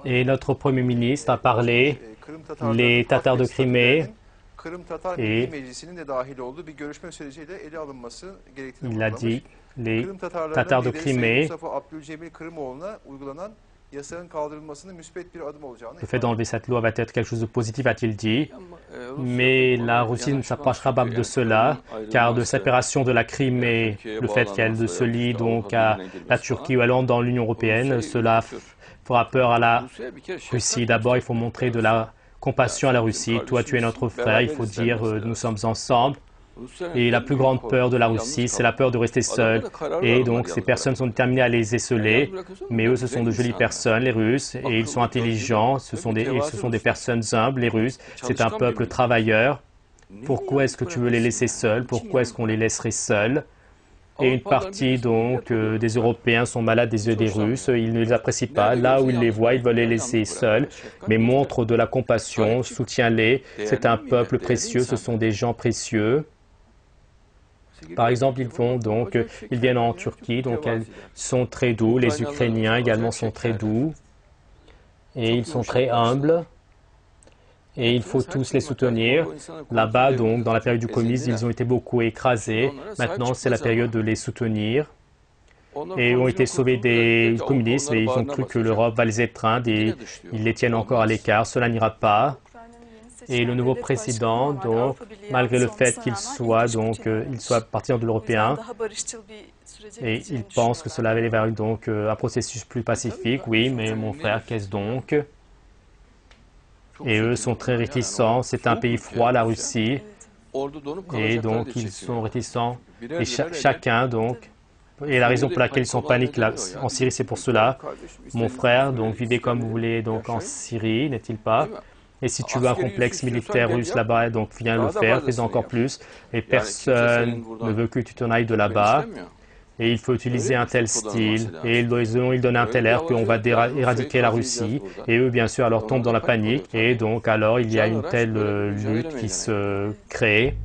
Et notre Premier ministre a parlé, Kırım les Tatarlarının Tatars de halk Crimée, statülerinin Kırım Tatar Milli et Meclisi'nin de dahil olduğu bir görüşme süreciyle ele alınması gerektiğini il a vurgulamış. dit les Kırım Tatarlarının Tatars de lideri Sayın Crimée, Mustafa Abdülcemil Kırımoğlu'na uygulanan yasanın kaldırılmasının müspet bir adım olacağını le fait d'enlever cette loi va être quelque chose de positif, a-t-il dit. Mais la Russie ne s'approchera pas de cela, car de séparation de la Crimée, le fait qu'elle se lie donc à la Turquie ou elle entre dans l'Union européenne, cela fera peur à la Russie. D'abord, il faut montrer de la compassion à la Russie. Toi, tu es notre frère, il faut dire nous sommes ensemble. Et la plus grande peur de la Russie, c'est la peur de rester seul. Et donc, ces personnes sont déterminées à les esseler. Mais eux, ce sont de jolies personnes, les Russes, et ils sont intelligents. Ce sont des personnes humbles, les Russes. C'est un peuple travailleur. Pourquoi est-ce que tu veux les laisser seuls? Pourquoi est-ce qu'on les laisserait seuls? Et une partie donc des Européens sont malades des yeux des Russes, ils ne les apprécient pas. Là où ils les voient, ils veulent les laisser seuls. Mais montre de la compassion, soutiens-les. C'est un peuple précieux, ce sont des gens précieux. Par exemple, ils viennent en Turquie, donc ils sont très doux. Les Ukrainiens également sont très doux. Et ils sont très humbles. Et il faut tous les soutenir. Là-bas, donc, dans la période du communisme, ils ont été beaucoup écrasés. Maintenant, c'est la période de les soutenir. Et ont été sauvés des communistes, et ils ont cru que l'Europe va les étreindre et ils les tiennent encore à l'écart. Cela n'ira pas. Et le nouveau président, donc, malgré le fait qu'il soit parti de l'européen, et il pense que cela va aller vers donc, un processus plus pacifique. Oui, mais mon frère, qu'est-ce donc? Et eux sont très réticents. C'est un pays froid, la Russie. Et donc, ils sont réticents. Et chacun, donc, et la raison pour laquelle ils sont paniques en Syrie, c'est pour cela. Mon frère, donc, vivez comme vous voulez donc, en Syrie, n'est-il pas? Et si tu veux un complexe militaire russe là-bas, donc viens le faire, fais encore plus. Et personne ne veut que tu t'en ailles de là-bas. Et il faut utiliser un tel style. Et ils donnent un tel air qu'on va éradiquer la Russie. Et eux, bien sûr, alors tombent dans la panique. Et donc, alors, il y a une telle lutte qui se crée.